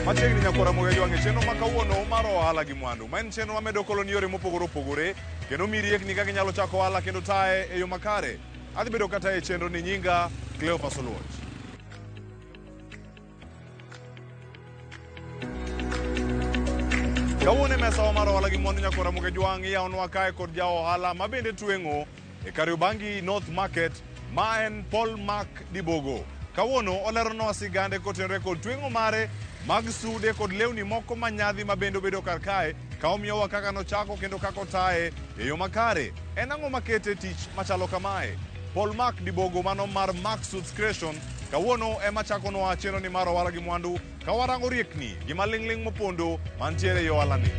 Machiegni nyakora moyo jwange chenro makawuono mar ohala gi mwandu. Ma en chenro mamedo koloni yore mopogore opogore kendo mi riekni kaka inyalo chako ohala kendo tae e yo makare. Adhi bedo kata e chenro ni nyinga Cleophas Oluoch. Kawuono mesa mar ohala gi mwandu nyakora moyo jwange yaonwa kae kod ja ohala mabende tweng'o e Kariobangi North Market ma en Paul Mark Dibogo. Kawuono oleronwa sigande kotenore kod tweng'o mare mag sude kod lewni moko manyadhi mabende obedo kar kae ka omiyowa kaka nochako kendo kaka otae e yo makare. En ang'o makete tich machalo kamae? Paul Mark Dibogo mano mar Mark Suits Creation kawuono ema chakonwa chenro ni mar ohala gi mwandu ka warango riekni gi maling'ling mopondo mantiere e ohala ni.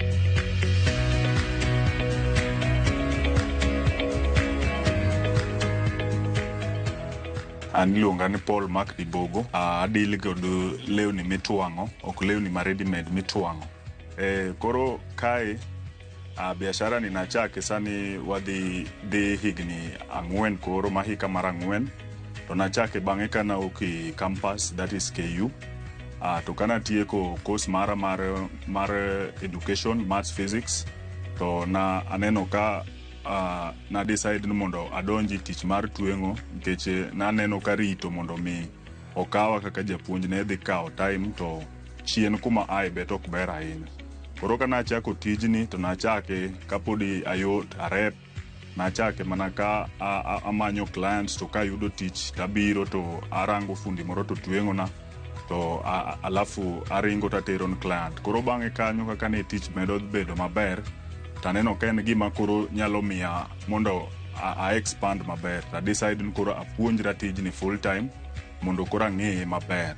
An iluonga ni Paul Mark Dibogo. Adili kod lewni mitwang'o, ok lewni ma ready made mitwang'o. Koro kae biashara ni nachake sani wadhi higni 4 koro mahika mar 4. To nachake bang'e kana oki campus, that is KU. To kana tieko course mara mar education, maths, physics. To na aneno ka na decide ni mondo adonji tich mar tweng'o nikech na neno ka rito mondo mi okawa kaka japuonj ne dhi kawo time to chien kuma ai bet ok ber ahinya. Koro kana achako tijni to nachake kapodi ayot arep, nachake mana ka amanyo clients to kayudo tich tabiro to arango fundi moro to tweng'o na to alafu aringo tatero ne client. Koro bang'e kanyo kaka ne tich medo bedo maber taneno ka en gima koro nyalo miya mondo a expand maber. Ta decide ni koro apuonjra tijni full time mondo koro ang'eye maber.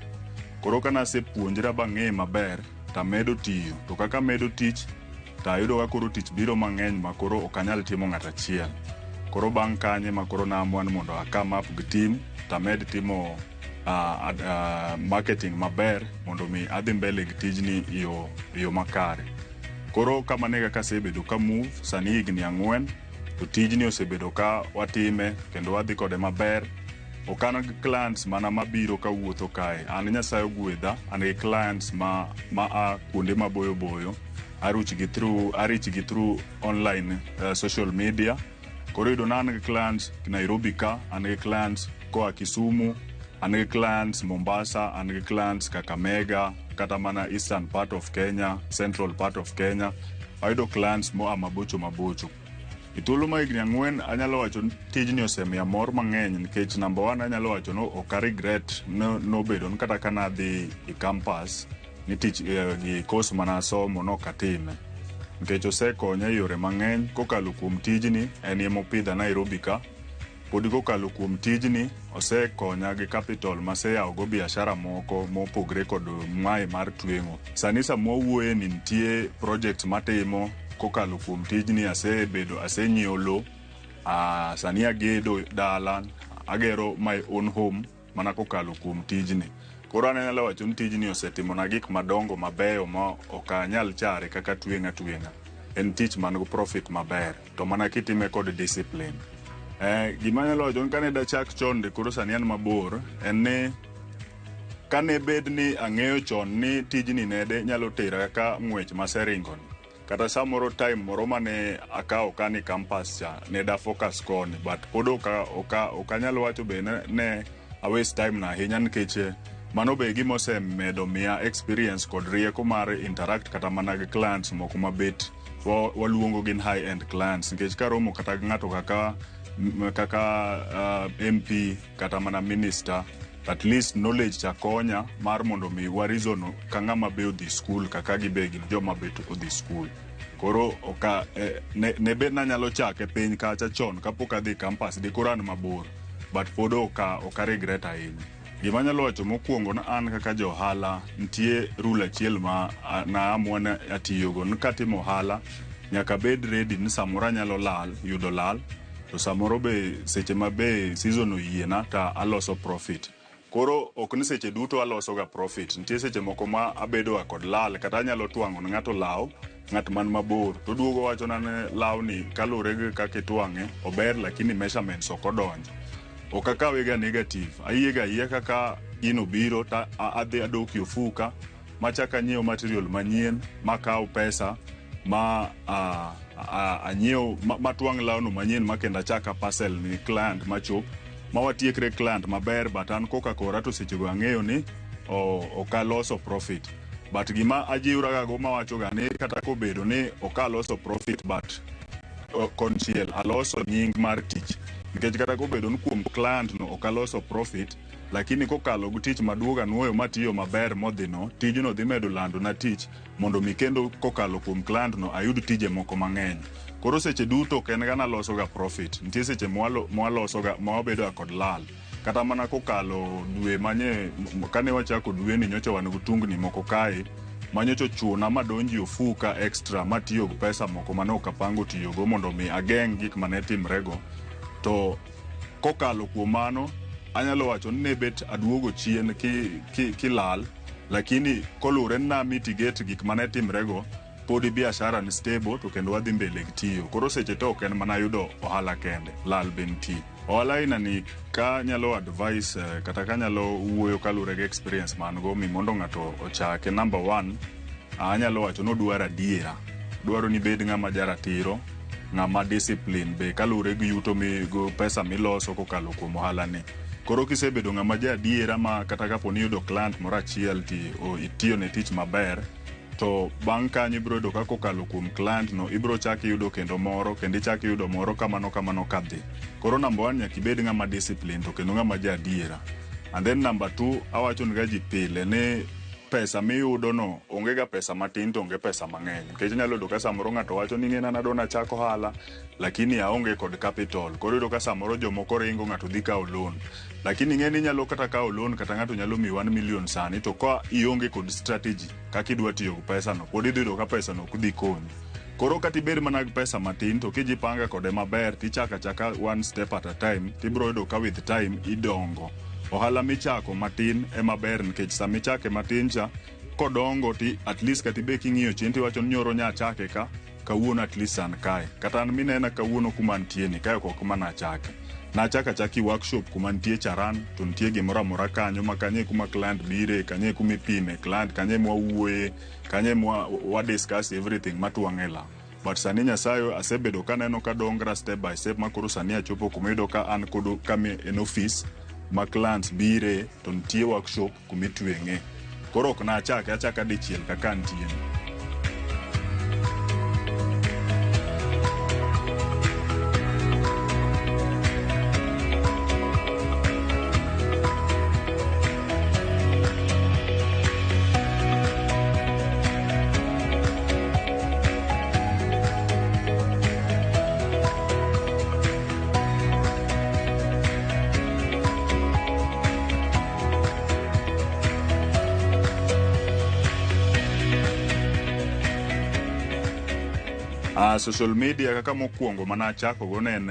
Koro kana sepuonjra bang'eye maber tamedo tiyo. To kaka medo tich tayudo ka koro tich biro mang'eny ma koro ok anyal timo ng'ato achiel. Koro bang' kanye ma koro naamua ni mondo akam up gi team tamed timo marketing maber mondo mi adhi mbele gi tijni yo makare. Koro kama nega ka sebedo ka move sani higni 4 to tijni osebedo ka watime kendo wadhi kode maber. Okana gi clients mana mabiro ka wuotho kae. An Nyasaye ogwedha, an gi clients ma a kuonde maboyo boyo. Arich gi through online social media. Koro yudo na an gi clients Nairobi ka, an gi clients koa Kisumu, an gi clients Mombasa, an gi clients Kakamega, kata mana eastern part of Kenya, central part of Kenya. Ayudo clients mo mabocho. Itulu ma higni 4 anyalo wacho tijni osemiya mor mang'eny nikech number 1 anyalo wacho no ok regret no bedo kata kana dhi e campus ni tich gi course mana somo no katime. Nikech osekonya yore mang'eny kokalo kuom tijni en emo pidha Nairobi ka. Podi kokalo kuom tijni osekonya gi capital maseyawo go biashara moko mopogre kod mae mar tweng'o. Sani samowuoye ni nitie project matimo kokalo kuom tijni asenyiewo lo, sani agedo dala, agero my own home mana kokalo kuom tijni. Koro anyalo wacho ni tijni osetimo na gik madongo mabeyo ma ok anyal chare kaka tweng'a. En tich man go profit maber to mana kitime kod discipline. Gima anyalo wacho ni kane dachak chon koro sani an mabor en ni kane bed ni ang'eyo chon ni tijni nede nyalo tera kaka ng'wech maseringoni. Kata samoro time moro mane akawo kani campus cha ne da focus koni but pod ok anyalo wacho be ne a waste time na ahinya nikech mano be gima osemedo miya experience kod rieko mar interact kata mana gi clients moko mabet waluongo gin high end clients nikech karomo kata ng'ato kaka MP kata mana minister at least knowledge cha konya mar mondo mi warizono ka ng'ama be odhi school kaka gibe gin joma bet odhi school. Koro ne bet na nyalo chake piny kacha chon kapok adhi campus di koran mabor but pod ok regret ahinya. Gima nyalo wacho mokwongo na an kaka jo ohala nitie rule achiel ma na amua na atiyogo ni katimo ohala nyaka bed ready ni samoro nyalo yudo lal to samoro be seche mabe season oyiena ta aloso profit. Koro ok ni seche duto aloso ga profit. Nitie seche moko ma abedo kod lal kata nyalo twang'o ne ng'ato law, ng'at man mabor to duogo wacho na ne law ni kalure gi kaka itwang'e ober lakini measurements ok odonjo. Ok akawe ga negative. Ayiega kaka gino biro ta adhi adoki ofuka machaka nyiewo material manyien makao pesa ma anyiewo matwang' lawno manyien makenda chaka parcel ni client machop mawatiekre client maber but an koka kora to sechego ang'eyo ni okaloso profit but gima ajiwraga go mawachoga ni kata kobedo ni okaloso profit but konchiel aloso nying mar tich nikech kata kobedo ni kuom client no okaloso profit lakini kokalo gi tich maduoga nuoyo matiyo maber modhino tijno dhi medo lando na tich mondo mi kendo kokalo kuom client no ayud tije moko mang'eny koro seche duto ken gana loso ga profit nitie seche mwaloso ga mwabedo kod lal kata mana kokalo dwe manye kane wachako dwe ni nyocha wan gutungni moko kae manyocho chuna madonji ofuka extra matiyo gi pesa moko mane okapango tiyo go mondo mi ageng' gik mane timrego to kokalo kuom mano anyalo wacho ni bet aduogo chien ki lal lakini kolure na mitigate gik mane timrego podi biashara ni stable to kendo wadhi mbele gitiyo koro seche to ken mana yudo ohala kende lal benti ohala ina ni ka nyalo advice kata ka nyalo wuoyo kalure gi experience man go mi mondo ng'ato ochake number 1 anyalo wacho no dwaro ni bed ng'ama jaratiro ng'ama discipline be kalure gi yuto mi go pesa miloso kokalo kuom ohala ni koro kisebedo ng'ama jadiera ma kata kapo ni yudo client moro achiel ti itiyo ne tich maber to bang' kanyo ibro yudo ka kokalo kuom client no ibro chaki yudo kendo moro kendo ichaki yudo moro kamano kadhi koro number 1 nyaka ibed ng'ama discipline to kendo ng'ama jadiera and then number 2 awacho ni gaji pile ne pesa miyudo no onge ga pesa matin to onge pesa mang'eny nikech nyalo yudo ka samoro ng'ato wacho ni ng'ena nadona chako ohala lakini aonge kod capital koro yudo ka samoro jomoko ringo ng'ato dhi kawo loan lakini ng'eni nyalo kata kawo loan kata ng'ato nyalo mi 1 million sani to ka ionge kod strategy kaka idwa tiyo gi pesa no pod idhi yudo ka pesa no kudhi konyi koro kata ibed mana gi pesa matin to kijipanga kode maber tichaka one step at a time tibro yudo ka with time idongo ohala michako matin maber nikech samichake matin cha kodongo ti at least katibe king'iyo chien tiwacho ni nyoro nya chake ka kawuono at least an kae kata an minena kawuono kuma ntie ni kae kok mana chake nachaka chaki workshop kuma ntie charan to ntie gimoro amora kanyo makanye kuma client bire kanye kuma ipime client kanye mwawuoye kanye wa discuss everything matwang'ela but sani Nyasaye asebedo kaneno ka dongra step by step makoro sani achopo kuma yudo ka an kodo kame en office ma clients bire to ntie workshop kumitweng'e koro ok na achaka dichiel kaka ntie social media kaka mokwongo mana achako go ne en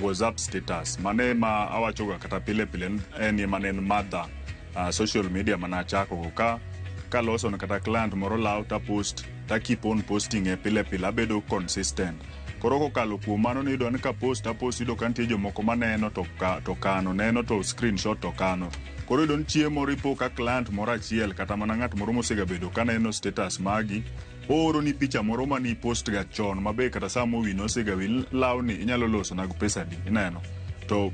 WhatsApp status mane ma awachoga kata pile en mane mother social media mana achako go ka loso na kata client moro law ta post ta keep on posting pile abedo consistent koro kokalo kuom mano ni don ka post ido kantie jomoko maneno to kano neno to screenshot to kano koro don chiemo ripo ka client moro achiel kata mana ng'at moro mosega bedo kaneno status magi oro ni picha moro mani post ga chon mabe kata samo wino sega wil lawni inyalo loso nag pesa di ineno to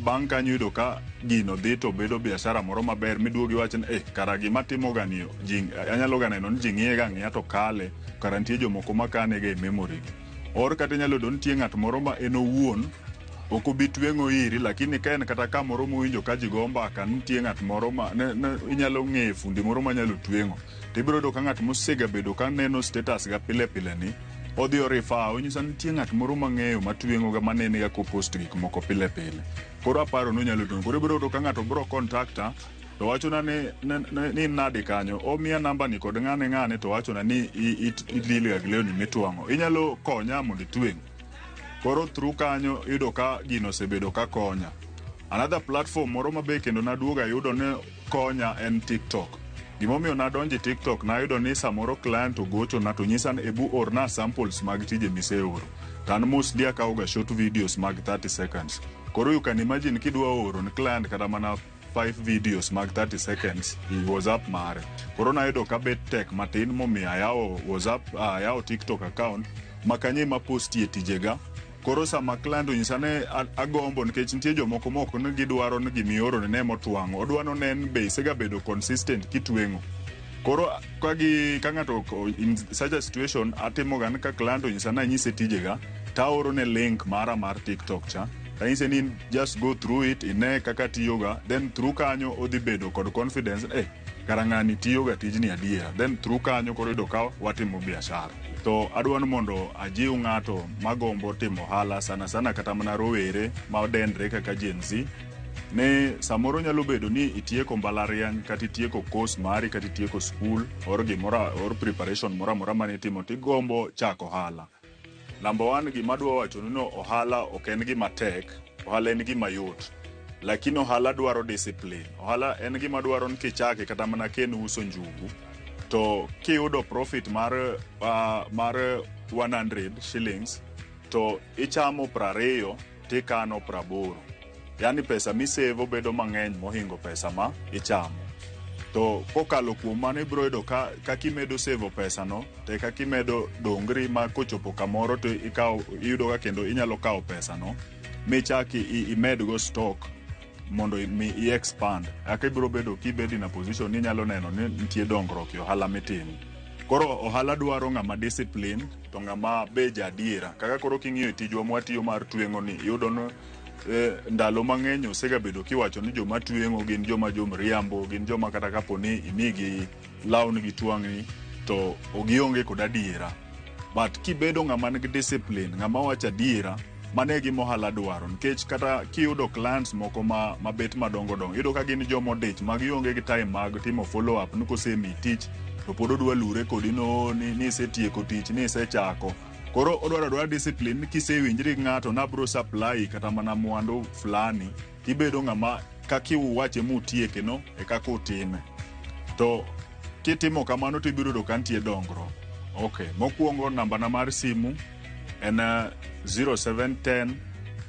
bang' kanyo yudo ka gino dhi to bedo biashara moro maber miduogi wachni kara gima timo ganio anyalo ga neno ni jing'iye ga ng'iya to kale kara nitie jomoko makane ga e memory or kata nyalo don tie ng'at moro ma en owuon oko bitwengo iri lakini ka en kata ka moro mowinjo ka jigomba ka nitie ng'at moro ma inyalo ng'e fundi moro manyalo twengo tibiro do ka ng'at mosega bedo ka neno status ga pile ni odhi orifa onyisa nitie ng'at moro mang'eyo matwengo ga manene ga ko post gik moko pile koro aparo no nyalo don koro biro do ka ng'ato biro contacta to wacho na ni nadi kanyo omiya namba ni kod ng'ane to wacho na ni idil ga gleo ni mitwango inyalo konya mondo itweng koro through kanyo yudo ka gino sebedo ka konya another platform moro mabe kendo naduoga yudo ne konya en TikTok gimomiyo nadonje TikTok na yudo ni samoro client ogocho na to nyisa ebu orna samples mag tije miseoro tan mostly akawo ga short videos mag 30 seconds koro you can imagine kidwa oro ni client kata mana 5 videos mag 30 seconds i WhatsApp mare. Koro nayudo ka bet tek matin momiyo ayawo WhatsApp, ayawo TikTok account makanye ma postie tijega. Koro sama klando nyisane agombo nikech nitie jomoko moko ni gidwaro ni gimioro ne motwang'o. Odwano nen be isega bedo consistent kitweng'o. Koro ka ng'ato in such a situation atimo gan ka klando nyisana nyise tijega taoro ne link mara mar TikTok cha. Tanyise ni just go through it ine kaka tiyoga, then through kanyo odhi bedo kod confidence karang'ani tiyoga tijni adiera, then through kanyo koro yudo ka watimo biashara. To adwano mondo ajiw ng'ato magombo timo ohala sana kata mana rowere ma odendre kaka Gen Z ne samoro nyalo bedo ni itieko mbalariany kata itieko course mari kata itieko school or gimora or preparation mora mane timo tigombo chako ohala. Number 1 gima dwa wacho ni ohala ok en gima tek, ohala en gima yot. Lakini ohala dwaro discipline. Ohala en gima dwaro ni kichake kata mana ken uso njugu to kiyudo profit mar 100 shillings to ichamo 20 tikano 80. Yani pesa misavo bedo mang'eny mohingo pesa ma ichamo. To kokalo kuom mano ibro yudo ka kimedo save pesa no te ka kimedo dongri ma kochopo kamoro to iyudo ka kendo inyalo kawo pesa no michaki imed go stock mondo i expand. Aka ibro bedo kibedi na position ni nyalo neno ni nitie dongruok yo ohala mitimo. Koro ohala dwaro ng'ama discipline to ng'ama beja adiera. Kaka koro king'iyo tijwa mwatiyo mar tweng'o ni iyudo no ndalo mang'eny osega bedo kiwacho ni joma tweng'o gin joma jomriambo, gin joma kata kaponi imigi lawn gi twang'ni to ogionge kod adiera. But kibedo ng'ama nigi discipline, ng'ama wacho adiera, mane gima ohala dwaro. Nikech kata kiyudo clients moko mabet madongo iyudo ka gin joma odich ma gionge gi time mag timo follow up ni kosemi tich to pod odwa lure kodi ni isetieko tich, ni isechako. Koro odwaro discipline kisewinjri ng'ato na bro supply kata mana mwandu fulani tibedo ng'ama kakiuwache mutieke no kaka utime. To kitimo kamano tibiro do kantie dongro. Okay, mokuongo namba na mar simu en 0710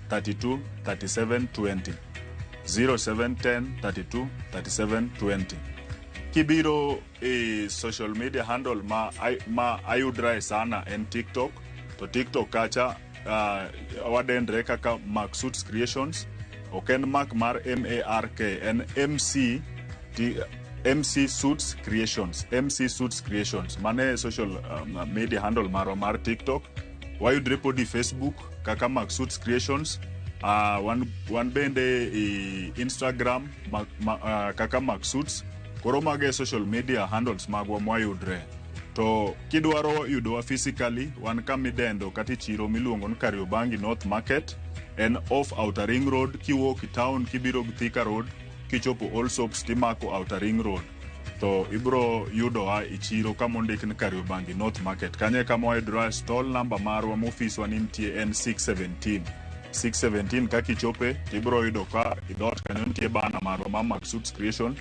32 37 20. 0710 32 37 20. Kibiro social media handle ma ayudra sana en TikTok. To TikTok kacha wadendre kaka Mark Suits Creations. Oken Mark mar MARK en MC Suits Creations. MC Suits Creations. Mane social media handle mar TikTok. Wayudre podi Facebook kaka Mark Suits Creations. Wan bende Instagram kaka Mark Suits. Koro mage social media handles magwa mwayudre. To kidwaro yudowa physically wan kamidendo kati chiro miluongo ni Kariobangi North Market en off Outer Ring Road. Kiwuok town kibiro Thika Road kichopo Allsops timako Outer Ring Road to ibro yudowa ichiro kama ondik ni Kariobangi North Market. Kanye kama wayudra stall number marwa office wanintie en 617 kakichope tibro yudo ka idot kanyo nitie bana marwa ma Mark Suits Creation.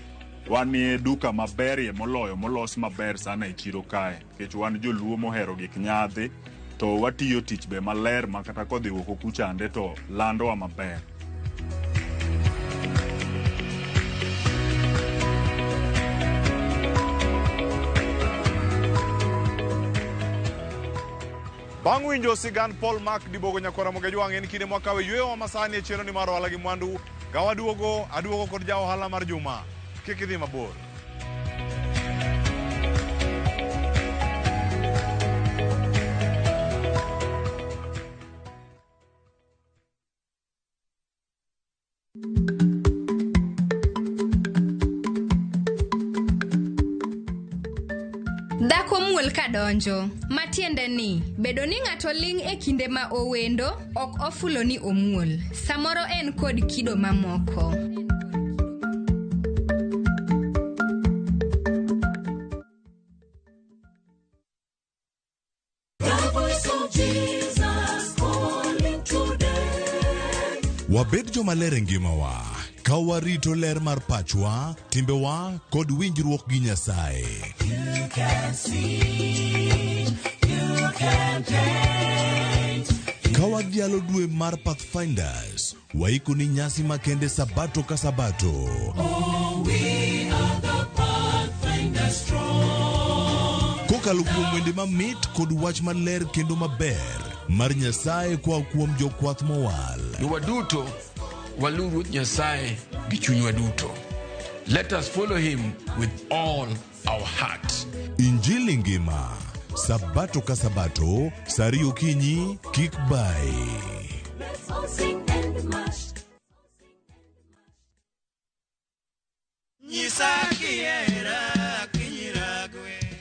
Wanie duka maberie moloyo molos maber sana e chiro kae. Kech wan joluo mohero gik nyadhi to watiyo tich be maler makata kodhi woko kuchande to lando wa maber. Bang' winjo sigand Paul Mark Dibogo nyakora mogejwang' en kinde mwakawe yweyo wa masani e chero ni mar Ohala gi Mwandu. Gawaduogo kod ja ohala mar juma. Kik idhi mabor. Dhako muol kadonjo, matiende ni, bedo ni ng'ato ling' e kinde ma owendo, ok ofulo ni omuol. Samoro en kod kido mamoko. Wabed jomaler e ngimawa, ka warito ler mar pachwa, timbewa kod winjruok gi Nyasaye. You can see, you can paint. Kawadhialo dwe mar Pathfinders, waiko ni nyasi makende sabato ka sabato. Oh, we are the Pathfinders strong. Kokalo kuom wende mamit kod wach maler kendo maber mar Nyasaye kwa kuom jokwath mowal. Waduto walu Ruoth Nyasaye gi chunywa duto. Let us follow him with all our heart. Injili ngima, sabato ka sabato, sari okinyi, kik bai. Let's all sing and march.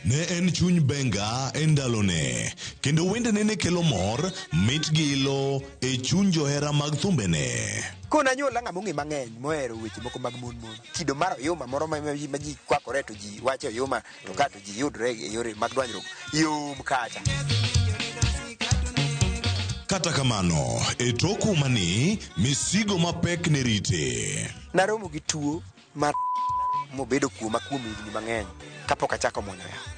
Ne en chuny benga e ndalone, kendo wende nene kelo mor, mit gilo e chuny johera mag thumbene. Kona nyola ng'ama ong'e mang'eny mohero weche moko mag mon. Kido mar oyuma moro ma ji kwakore to ji wacho oyuma to ka to ji yudre e yore mag dwanyruok yom kacha. Kata kamano, e toku mani, misigo mapek ne rite. Naromo gi tuo mar mobedo kuoma kuom higni mang'eny kapok achako muonyo ya.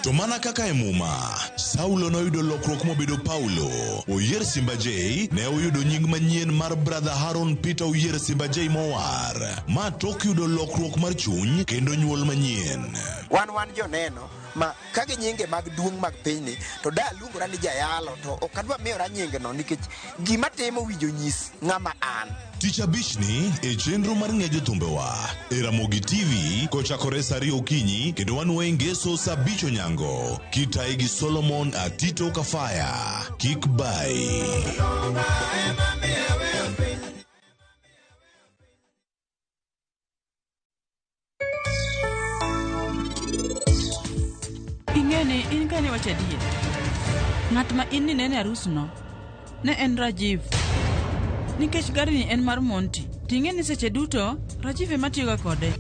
To mana kaka e muma, Saulo noyudo lokruok mobedo Paulo. Oyier Simba J ne oyudo nying manyien mar brother Haron Peter Oyier Simba J Mowar. Ma tok yudo lokruok mar chuny kendo nyuol manyien. Wan joneno ma kage nyinge mag duong' mag pinyni to da luongora ni jayalo to ok adwa miyora nyinge no nikech gima timo winjo nyis ng'ama an. Tich abich ni e chenro mar ng'ejo thumbewa e Ramogi TV kochakore sari okinyi kendo wanuoye ngeso saa 5 onyango kitae gi Solomon Atito Kafaya. Kik bai. Ingeni in kane wacha diye. Ng'at ma in ni nene arusno ne en Rajiv. Nikech gari ni en mar Monty. Tingeni seche duto Rajiv ema tiyoga kode.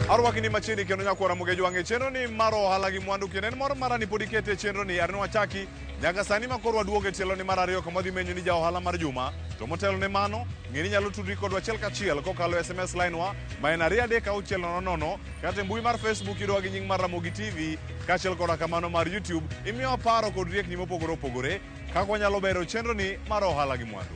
Arwakini machini kendo nyakwara mugejo wange chenro ni mar Ohala gi Mwandu kendo en mor mara ni podi kete chenro ni arno wachaki nyaka sani makoro waduoge tielo ni mar ariyo kama dhi menyo ni ja ohala mar juma to motelo ne mano ng'eni nyalo tudri kodwa achiel kachiel kokalo SMS line wa ma en 2360 kata mbui mar Facebook idwa gi nying mar Ramogi TV kachiel koda kamano mar YouTube imiyo paro kod riekni mopogore opogore kaka wanyalo bero chenro ni mar Ohala gi Mwandu.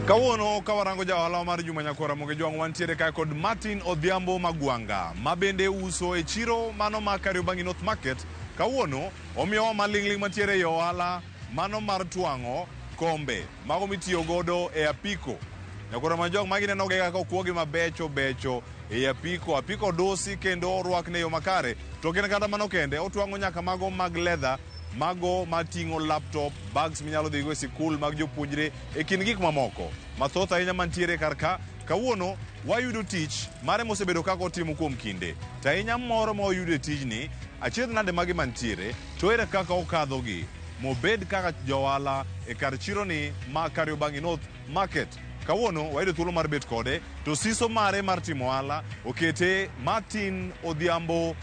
Kawuono kawarango ja ohala mar juma nyakora moge jwang wantiere ka kod Martin Odhiambo Magwanga ma bende uso e chiro mano ma Kariobangi North Market. Kawuono omiyo malingling mantiere e ohala mano mar twango kombe mago mitiyo godo e apiko. Nyakora majong magi neno ga kaka okuogi mabecho e apiko dosi kendo orwakne yo makare to gin kata mano kende otwango nyaka mago mag leather mago matingo laptop, bags minyalo dhigo e sikul mag jopuonjre e kin gik mamoko. Mathoth ahinya mantiere karka kawuono wayudo tich mare mosebedo kaka otimo kuom kinde. To ahinya moro ma oyudo e tijni achiedh nade magi mantiere to ere kaka okadhogi mobed kaka johala e kar chiro ni ma Kariobangi North Market. Kawuono wayudo thuolo mar bet kode to siso mare mar timo ohala okete Martin Odhiambo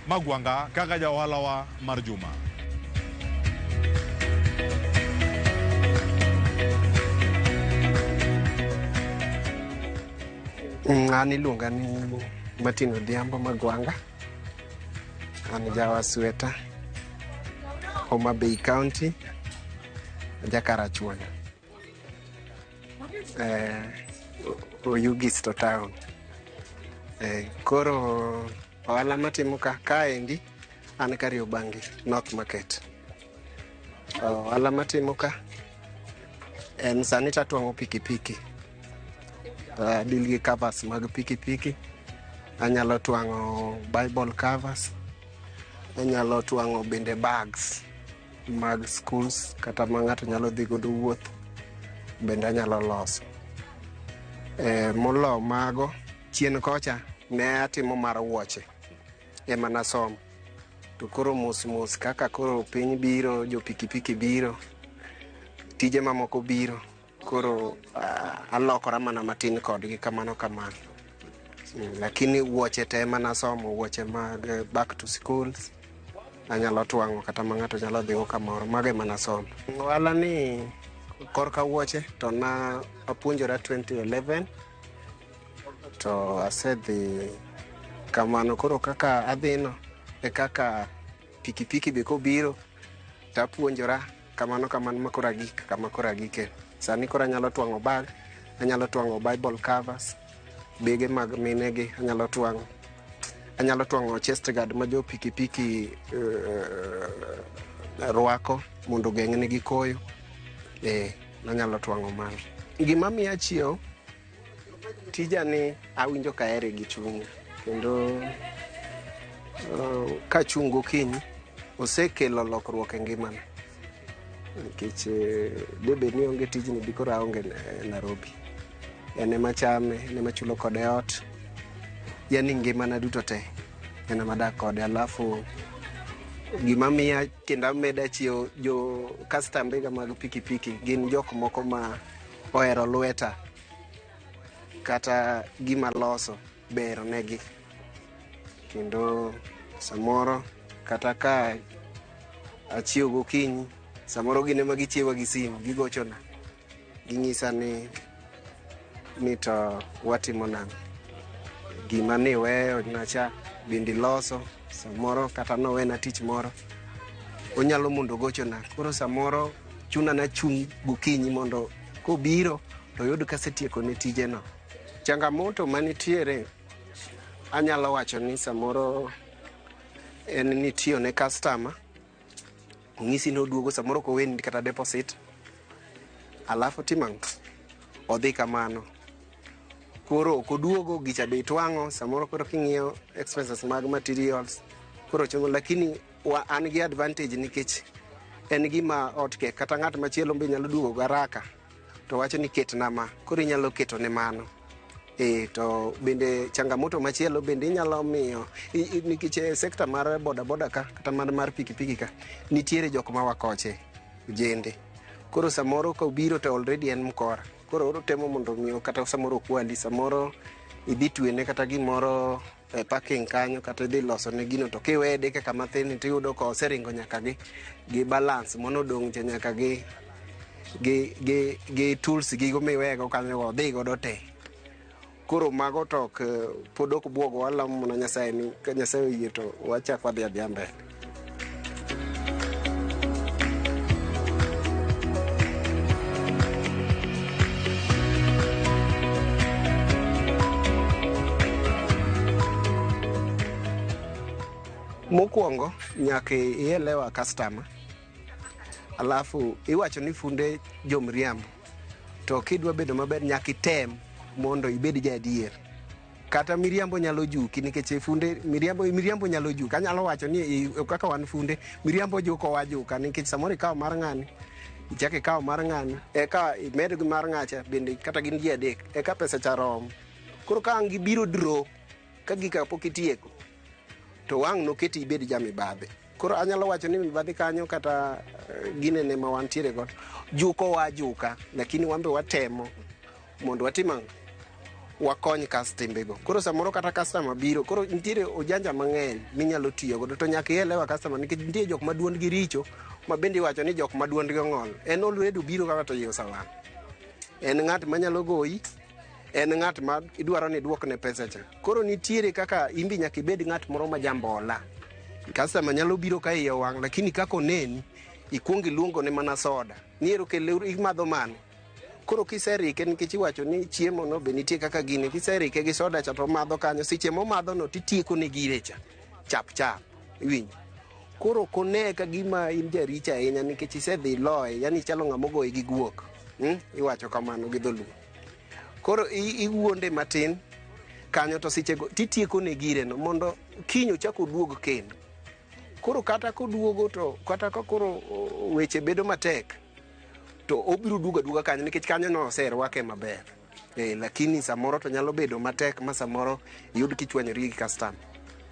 Magwanga kaka ja ohala wa mar juma. An iluonga ni Martin Odhiambo Magwanga. An jawa sweta Homa Bay County, Jakarachuonyo. Oyugis to town. Koro ohala matimo kaendi an Kariobangi North Market. Ohala matimo ka en sani tatwango pikipiki. Deal gi covers mag pikipiki. Anyalo twango Bible covers. Anyalo twango bende bags mag schools kata ma ng'ato nyalo dhi godo wuoth. Bende anyalo loso. Molo mago chien kocha ne atimo mar wuoche. Ema nasomo. To koro mos kaka koro piny biro, jo pikipiki biro, tije mamoko biro koro alokora mana matin kodgi kamano kamano. Lakini wuoche te mana somo, wuoche mag back to schools anyalo twang'o kata ma ng'ato nyalo dhigo kamoro, mage mana somo. Ohala ni korka wuoche to na apuonjora 2011 to asedhi kamano, koro kaka adhino e kaka pikipiki be kobiro to apuonjora kamano makora gik kama kora gike. Sani kora anyalo twang'o bag, anyalo twang'o bible covers, bege mag minegi anyalo twang'o chest guard ma jo pikipiki rwako mondo geng'negi koyo. Anyalo twang'o mano. Gima miya chiew tijani awinjo kaere gi chunya, kendo ka chung gokinyi osekelo lokruok e ngimana, nikech debed ni onge tijni dikoro aonge Nairobi. En ema chame, en ema chulo kode ot, yani ngimana duto te en ema dak kode. Alafu gima miya kendo meda chiew jo customer mag pikipiki gin jok moko ma ohero lweta kata gima loso bero negi, kendo samoro kata ka achiew gokinyi samoro gine ma gichiewa gi simu, gigochona ginyisa ni to watimo nang'o, gima ni weyo nacha bindi loso, samoro kata nowena tich moro onyalo mondo gochona. Koro samoro chuna na chung gokinyi mondo kobiro to yud kasetieko ne tijeno. Changamoto manitiere anyalo wacho ni samoro en ni tiyo ne customer, ng'isi noduogo samoro koweni kata deposit, alafu timang odhi kamano, koro koduogo gicha be twang'o, samoro koro king'iyo expenses mag materials koro chungo. Lakini an gi advantage nikech en gima otke, kata ng'at machielo be nyalo duogo garaka to wacho ni ketna ma, koro inyalo keto ne mano. To bende changamoto machielo bende inyalo miyo nikech sekta mar boda ka kata mar pikipiki ka nitiere jok ma wakoche jende, koro samoro ka obiro to already en mkora, koro temo mondo miyo kata samoro kwali, samoro idhi twene kata gimoro parking kanyo kata idhi loso ne gino, to kiwede kaka mathin tiyudo ko oseringo nyaka gi balance mono dong' cha nyaka gi tools gigo miwego kanyo odhi godo te. Koro mago tok pod ok buogo, walamo mana Nyasaye ni ka Nyasaye oyie to wachak wadhi adhiya mbele. Mokwongo nyaka ielewa customer, alafu iwacho ni funde jomriambo, to kidwa bedo maber nyaka item mondo ibed jadier. Kata miriambo nyalo juki nikech funde miriambo nyalo juki. Anyalo wacho ni kaka wan funde miriambo juko wajuka, nikech samoro ikawo mar ng'ani ichak ikawo mar ng'ani eka imed gi mar ng'acha bende kata gin ji adek eka pesa cha rom. Koro ka ang gibiro draw ka gika pok itieko to wang' noketi ibed jamibadhi. Koro anyalo wacho ni mibadhi kanyo kata ginene ma wantiere godo juko wajuka, lakini wambe watemo mondo watimang wakony customer. Koro samoro kata customer biro, koro nitiere ojanja mang'eny minyalo tiyo godo, to nyaka ielewa customer nikech nitie jok ma duondgi richo ma bende iwacho ni jok ma duondgi ong'ol. En already biro kaka to yiyo sawan, en ng'at manyalo goyi, en ng'at ma idwaro ni duokne pesa cha. Koro nitiere kaka imbi nyaka ibed ng'at moro ma jambola. Customer nyalo biro ka iye wang', lakini kako neni ikuong iluongo ne mana soda, niero keleu imadho mane. Koro kiserike nikech iwacho ni chiemo no be nitie kaka gine, kiserike gi soda cha to madho kanyo, seche momadho no titieko ne gire cha chap winjo. Koro kone ka gima in jaricha ahinya nikech isedhi loye, yani chalo ng'amo goye gi guok, iwacho kamano gi dholuo. Koro iwuonde matin kanyo to seche go titieko ne gire no mondo kinyo chako duog kendo. Koro kata koduogo to kata koro weche bedo matek to obiro duga kanyo nikech kanyo no oserwake maber. Lakini samoro to nyalo bedo matek ma samoro yud kichwanyori gi customer,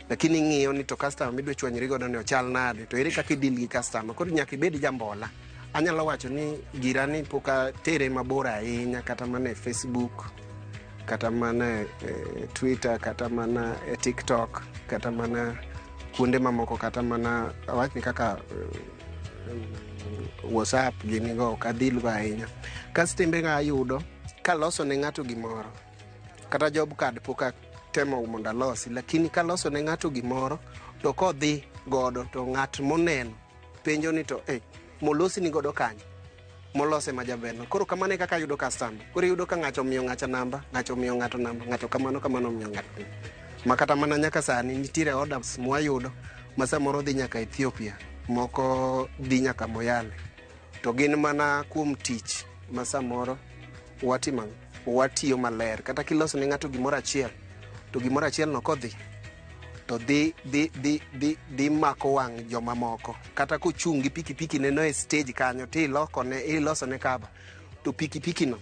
lakini ng'iyo ni to customer midwa chwanyori godo ne ochal nade, to ere kaka idil gi customer. Koro nyaka ibed jambola anyalo wacho ni gira ni pok atere mabor ahinya, kata mana e Facebook, kata mana e Twitter, kata mana e TikTok, kata mana kuonde mamoko, kata mana awachni kaka WhatsApp gini go ok adhilgo ahinya. Kasto timbe nga ayudo kaloso ne ng'ato gimoro, kata job card pok atemo mondo alosi, lakini kaloso ne ng'ato gimoro to kodhi godo to ng'at moneno penjo ni to molosi ni godo kanyo, molose majaberno. Koro kamano e kaka ayudo customer. Koro yudo ka ng'ato omiyo ng'ato namba, ng'ato omiyo ng'ato namba, ng'ato kamano omiyo ng'ato. Makata mana nyaka sani nitiere orders mwayudo ma samoro dhi nyaka Ethiopia, moko dhi nyaka Moyale, to gin mana kuom tich ma samoro watiyo maler. Kata kiloso ne ng'ato gimoro achiel, to gimoro achiel no kodhi to dhi mako wang' joma moko. Kata kochung' gi pikipiki ne no e stage kanyo, ti iloso ne kaba, to pikipiki no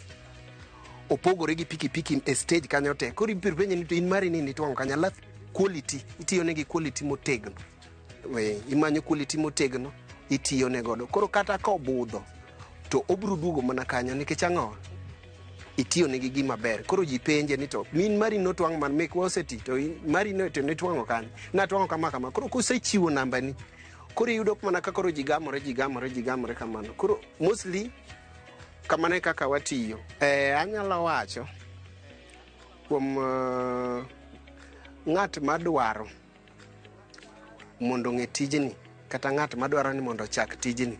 opogore gi pikipiki e stage kanyo te. Koro ibiro penje ni to in mari nini twang'o kanyo, alafu quality itiyo ne gi quality motegno. Imanyo quality motegno itiyo ne godo. Koro kata ka obudho to obiro duogo mana kanyo, nikech ang'o, itiyo ne gi gima ber. Koro ji penje ni to min mari no twang' man mek waseti, to mari no to ne twang'o kanyo, na twang'o kama. Koro kusechiwo namba ni, koro iyudo mana ka koro ji gamore kamano. Koro mostly kamano kaka watiyo. Anyalo wacho kuom ng'at madwaro mondo ng'e tijni, kata ng'at madwaro ni mondo chak tijni,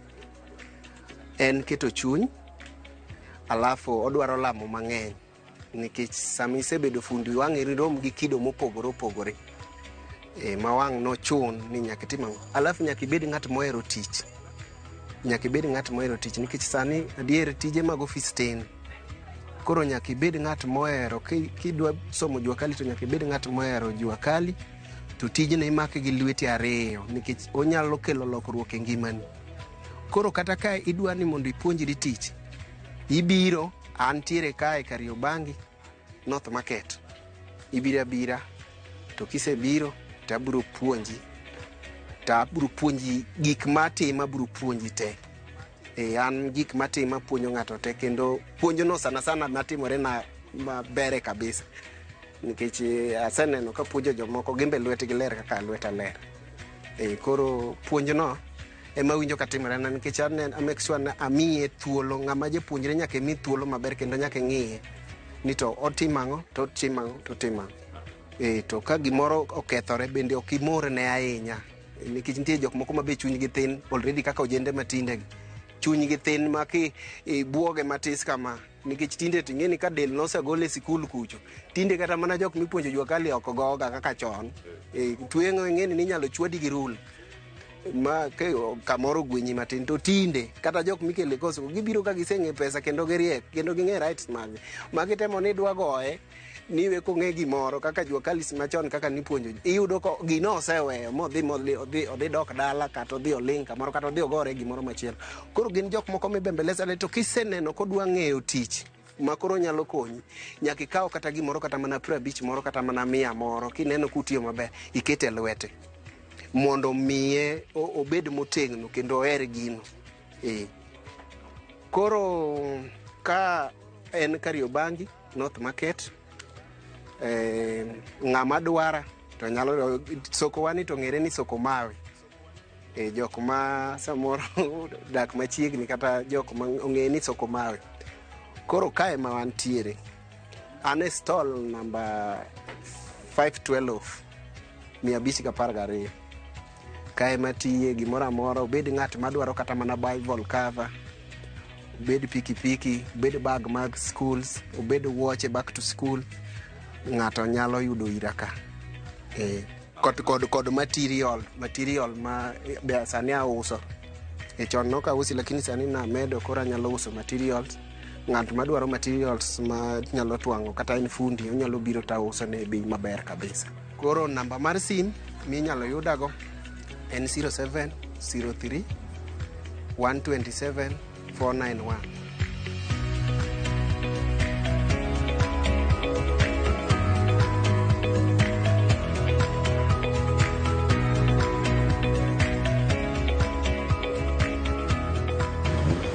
en keto chuny, alafu odwaro lamo mang'eny, nikech sami isebedo fundi wang'i rom gi kido mopogore ma wang' no chun ni nyaka tim ang'o. Alafu nyaka ibed ng'at mohero tich, nikech sani adier tije mag ofis tin. Koro nyaka ibed ng'at mohero, kidwa somo jua kali to nyaka ibed ng'at mohero jua kali, to tijni imake gi lweti ariyo, nikech onyalo kelo lokruok e ngimani. Koro kata ka idwa ni mondo ipuonjri tich, ibiro, antiere kae Kariobangi North Market, ibiro abira, to kisebiro to abiro puonji gik matimo, abiro puonji te. An gik matimo puonjo ng'ato te, kendo puonjono sana matimore na mabere kabisa, nikech aseneno ka puonjo jomoko gimbe lwetgi ler kaka lweta ler. Koro puonjno ema winjo katimore na, nikech an make sure na amiye thuolo. Ng'ama japuonjre nyaka imi thuolo maber, kendo nyaka ng'iye ni to otimang'o to timang'o. To ka gimoro okethore bende ok imorne ahinya, nikech nitie jok moko mabe chunygi thin already, kaka ojende matinde gi chunygi thin ma ki buoge matis kama, nikech tinde ting'eni ka del nosegol e sikul kucho, tinde kata mana jok mipuonjo jua kali ok goga kaka chon. Tweng'o ing'eni ni inyalo chwadi gi rul ma kamoro gwenyi matin, to tinde kata jok mikele koso gibiro ka giseng'e pesa kendo giriek kendo ging'e rights magi, magitemo ni dwa goye niwe kong'e gimoro kaka jua kalis machon kaka nipuonjo, iyudo ko gino oseweyo modhi dok dala, kata odhi oling kamoro, kata odhi ogore gimoro machielo. Koro gin jok moko mibembeleza, to kiseneno kodwa ng'eyo tich ma koro nyalo konyi, nyaka ikaw kata gimoro, kata mana 50 moro, kata mana 100 moro, kineno kutiyo maber, ikete lwete mondo miye obed motegno kendo oher gino. Koro ka en Kariobangi North Market, ng'ama dwara to nyalo soko wani to ng'ere ni soko mawe. Jok ma samoro dak machiegni, kata jok ma ong'e ni soko mawe. Koro kae ma wantiere, ane stall number 512 512. Kae matiye gimoro amora, obed ng'at madwaro kata mana Bible cover, obed pikipiki, obed bag mag schools, obed wuoche back to school, ng'ato nyalo yudo ira ka. Kod material ma sani auso. Chon nok ausi, lakini sani namedo, koro nyalo uso materials. Ng'at madwaro materials ma nyalo twang'o, kata en fundi, onyalo biro ta uso ne bei maber kabisa. Koro namba mar sim minyalo yudago en 0703 127 491.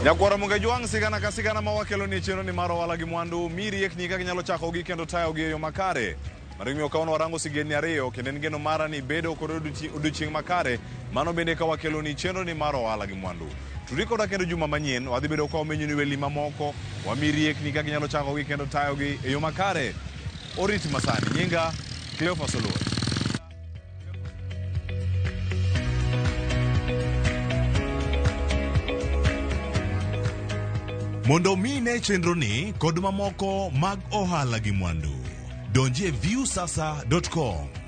Nyakwara Mungejwang sigana ka sigana mawakelo ni cheno ni maro wala gi Mwandu miri ek nyika nyalo chako gi kendo tayo gi yo makare. Maringi okawno warango sigeni ariyo kendo ngeno mara ni bedo kod odiochieng' makare mano bende ka wakelo ni cheno ni maro wala gi Mwandu. Turiko da kendo juma manyien wadhi bedo ka omenyo ni weli mamoko wa miri ek nyika nyalo chako gi kendo tayo gi yo makare. Orit masani nyinga Cleophas Oluoch. Mondo mi ne chenro ni kod mamoko mag Ohala gi Mwandu. Donje viewsasa.com.